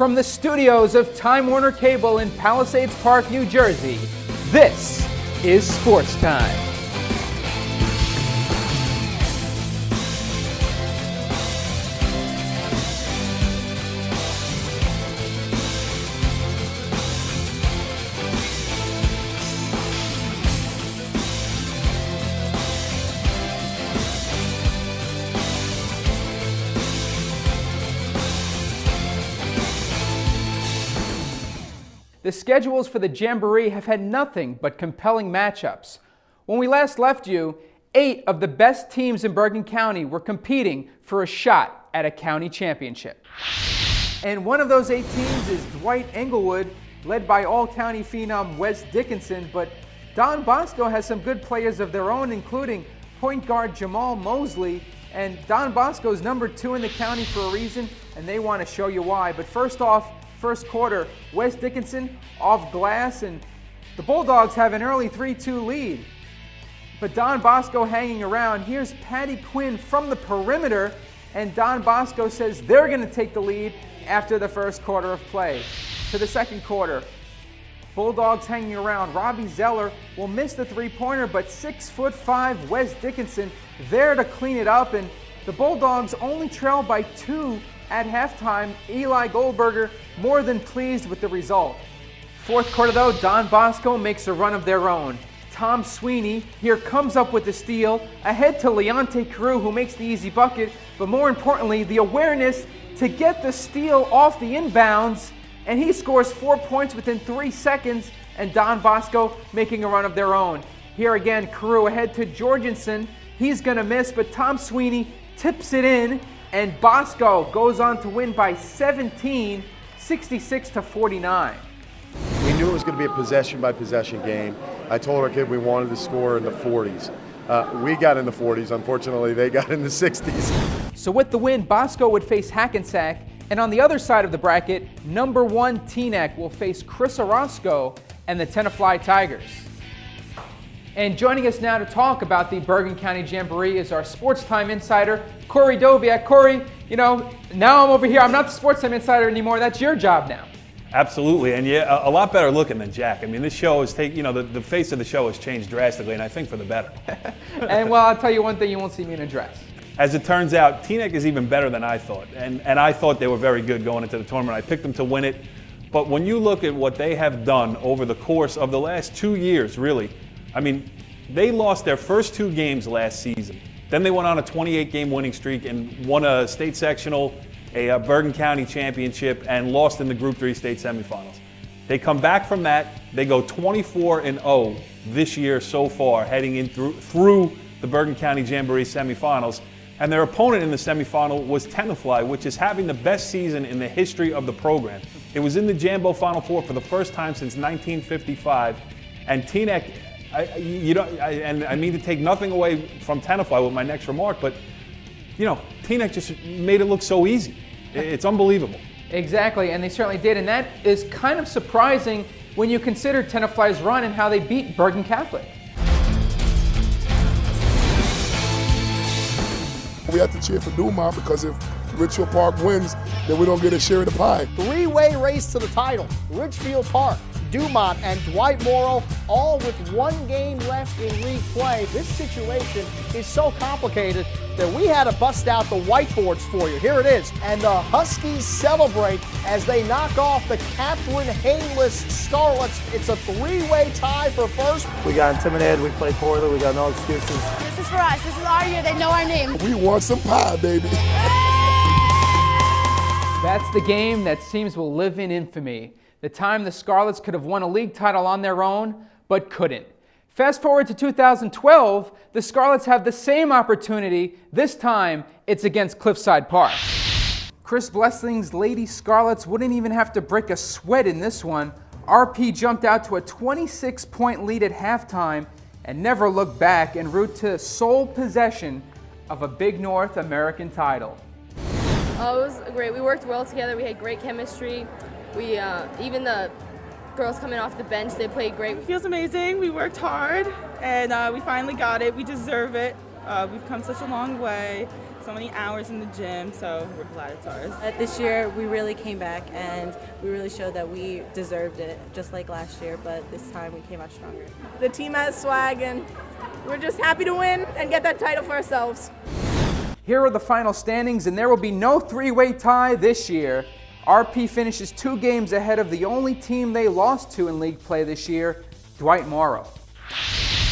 From the studios of Time Warner Cable in Palisades Park, New Jersey, this is Sportstime. The schedules for the Jamboree have had nothing but compelling matchups. When we last left you, 8 of the best teams in Bergen County were competing for a shot at a county championship. And one of those 8 teams is Dwight Englewood, led by all-county phenom Wes Dickinson, but Don Bosco has some good players of their own, including point guard Jamal Mosley, and Don Bosco's number 2 in the county for a reason, and they want to show you why. But first off, first quarter, Wes Dickinson off glass, and the Bulldogs have an early 3-2 lead. But Don Bosco hanging around. Here's Patty Quinn from the perimeter, and Don Bosco says they're going to take the lead after the first quarter of play. To the second quarter, Bulldogs hanging around. Robbie Zeller will miss the three-pointer, but 6'5" Wes Dickinson there to clean it up, and the Bulldogs only trail by 2 at halftime. Eli Goldberger more than pleased with the result. Fourth quarter though, Don Bosco makes a run of their own. Tom Sweeney here comes up with the steal, ahead to Leonte Carew, who makes the easy bucket, but more importantly, the awareness to get the steal off the inbounds, and he scores 4 points within 3 seconds, and Don Bosco making a run of their own. Here again, Carew ahead to Jorgensen. He's gonna miss, but Tom Sweeney tips it in, and Bosco goes on to win by 17, 66-49. We knew it was going to be a possession-by-possession game. I told our kid we wanted to score in the 40s. We got in the 40s. Unfortunately, they got in the 60s. So with the win, Bosco would face Hackensack, and on the other side of the bracket, number 1 Teaneck will face Chris Orozco and the Tenafly Tigers. And joining us now to talk about the Bergen County Jamboree is our Sportstime insider, Corey Doviak. Corey, now I'm over here. I'm not the Sportstime insider anymore. That's your job now. Absolutely, and yeah, a lot better looking than Jack. I mean, this show has taken, the face of the show has changed drastically, and I think for the better. And well, I'll tell you one thing, you won't see me in a dress. As it turns out, Teaneck is even better than I thought, and I thought they were very good going into the tournament. I picked them to win it, but when you look at what they have done over the course of the last 2 years, really, I mean, they lost their first 2 games last season. Then they went on a 28-game winning streak and won a state sectional, a Bergen County championship, and lost in the Group 3 state semifinals. They come back from that. They go 24-0 this year so far, heading in through the Bergen County Jamboree semifinals. And their opponent in the semifinal was Tenafly, which is having the best season in the history of the program. It was in the Jambo Final Four for the first time since 1955, and Teaneck. I mean to take nothing away from Tenafly with my next remark, but Teaneck just made it look so easy. It's unbelievable. Exactly, and they certainly did, and that is kind of surprising when you consider Tenafly's run and how they beat Bergen Catholic. We have to cheer for Dumont because if Richfield Park wins, then we don't get a share of the pie. 3-way race to the title. Richfield Park, Dumont, and Dwight Morrow, all with 1 game left in league play. This situation is so complicated that we had to bust out the whiteboards for you. Here it is. And the Huskies celebrate as they knock off the Catherine Hainless Scarlets. It's a 3-way tie for first. We got intimidated. We played poorly. We got no excuses. This is for us. This is our year. They know our name. We want some pie, baby. That's the game that seems will live in infamy. The time the Scarlets could have won a league title on their own, but couldn't. Fast forward to 2012, the Scarlets have the same opportunity. This time, it's against Cliffside Park. Chris Blessing's Lady Scarlets wouldn't even have to break a sweat in this one. RP jumped out to a 26-point lead at halftime and never looked back en route to sole possession of a Big North American title. Oh, it was great. We worked well together. We had great chemistry. We even the girls coming off the bench, they played great. It feels amazing. We worked hard, and we finally got it. We deserve it. We've come such a long way, so many hours in the gym, so we're glad it's ours. This year, we really came back and we really showed that we deserved it, just like last year, but this time we came out stronger. The team has swag, and we're just happy to win and get that title for ourselves. Here are the final standings, and there will be no three-way tie this year. RP finishes 2 games ahead of the only team they lost to in league play this year, Dwight Morrow.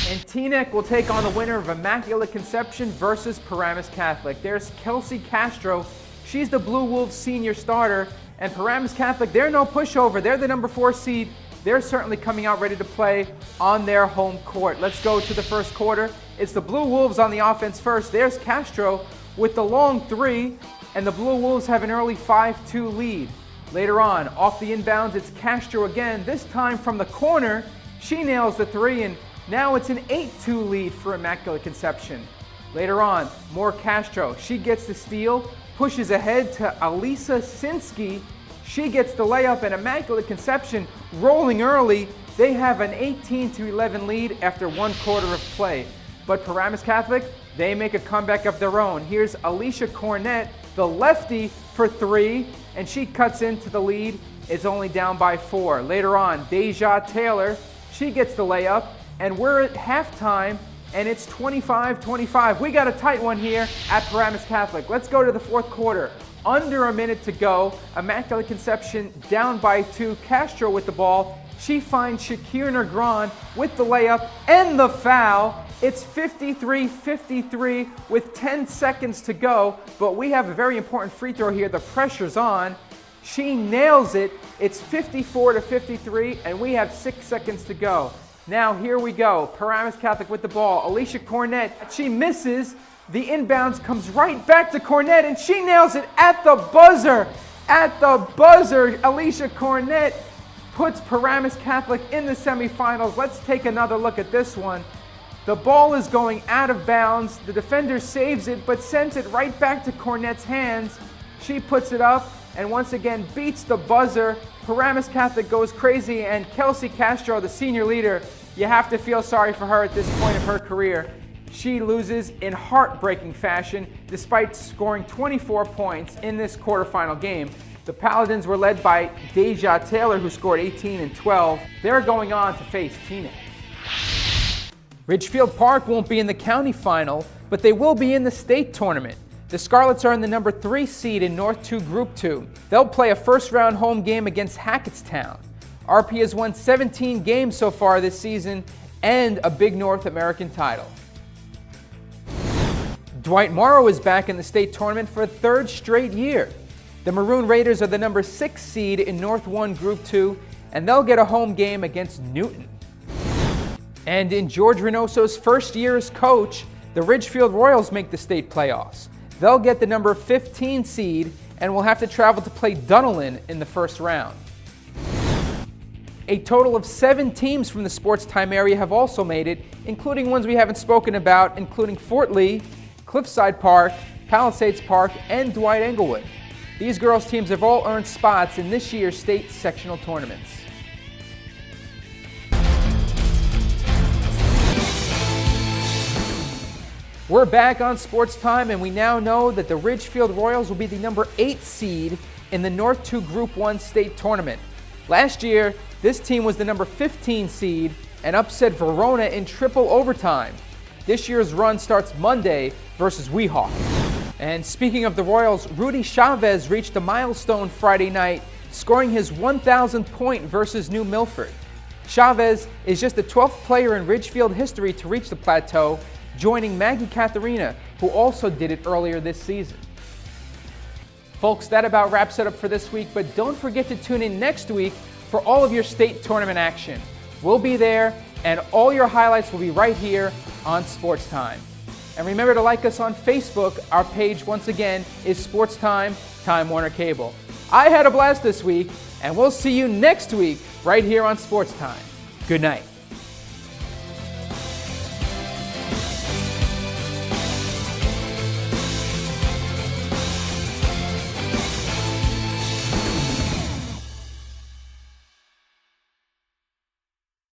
And Teaneck will take on the winner of Immaculate Conception versus Paramus Catholic. There's Kelsey Castro. She's the Blue Wolves senior starter. And Paramus Catholic, they're no pushover. They're the number 4 seed. They're certainly coming out ready to play on their home court. Let's go to the first quarter. It's the Blue Wolves on the offense first. There's Castro with the long 3. And the Blue Wolves have an early 5-2 lead. Later on, off the inbounds, it's Castro again. This time from the corner, she nails the 3, and now it's an 8-2 lead for Immaculate Conception. Later on, more Castro. She gets the steal, pushes ahead to Alisa Sinsky. She gets the layup, and Immaculate Conception rolling early. They have an 18-11 lead after 1 quarter of play. But Paramus Catholic, they make a comeback of their own. Here's Alicia Cornett, the lefty, for 3, and she cuts into the lead. It's only down by 4. Later on, Deja Taylor, she gets the layup, and we're at halftime, and it's 25-25. We got a tight one here at Paramus Catholic. Let's go to the fourth quarter. Under a minute to go. Immaculate Conception down by 2. Castro with the ball. She finds Shakir Negron with the layup and the foul. It's 53-53 with 10 seconds to go, but we have a very important free throw here. The pressure's on. She nails it. It's 54-53, and we have 6 seconds to go. Now here we go. Paramus Catholic with the ball. Alicia Cornett, she misses. The inbounds comes right back to Cornett, and she nails it at the buzzer. At the buzzer, Alicia Cornett puts Paramus Catholic in the semifinals. Let's take another look at this one. The ball is going out of bounds. The defender saves it, but sends it right back to Cornett's hands. She puts it up and once again beats the buzzer. Paramus Catholic goes crazy, and Kelsey Castro, the senior leader, you have to feel sorry for her at this point of her career. She loses in heartbreaking fashion despite scoring 24 points in this quarterfinal game. The Paladins were led by Deja Taylor, who scored 18 and 12. They're going on to face Teaneck. Ridgefield Park won't be in the county final, but they will be in the state tournament. The Scarlets are in the number 3 seed in North 2 Group 2. They'll play a first-round home game against Hackettstown. RP has won 17 games so far this season and a big North American title. Dwight Morrow is back in the state tournament for a 3rd straight year. The Maroon Raiders are the number 6 seed in North 1 Group 2, and they'll get a home game against Newton. And in George Reynoso's first year as coach, the Ridgefield Royals make the state playoffs. They'll get the number 15 seed and will have to travel to play Dunellen in the first round. A total of 7 teams from the Sportstime area have also made it, including ones we haven't spoken about, including Fort Lee, Cliffside Park, Palisades Park, and Dwight Englewood. These girls' teams have all earned spots in this year's state sectional tournaments. We're back on Sportstime, and we now know that the Ridgefield Royals will be the number 8 seed in the North 2 Group 1 state tournament. Last year, this team was the number 15 seed and upset Verona in triple overtime. This year's run starts Monday versus Weehawk. And speaking of the Royals, Rudy Chavez reached a milestone Friday night, scoring his 1,000th point versus New Milford. Chavez is just the 12th player in Ridgefield history to reach the plateau, joining Maggie Catharina, who also did it earlier this season. Folks, that about wraps it up for this week, but don't forget to tune in next week for all of your state tournament action. We'll be there, and all your highlights will be right here on Sportstime. And remember to like us on Facebook. Our page, once again, is Sportstime, Time Warner Cable. I had a blast this week, and we'll see you next week right here on Sportstime. Good night.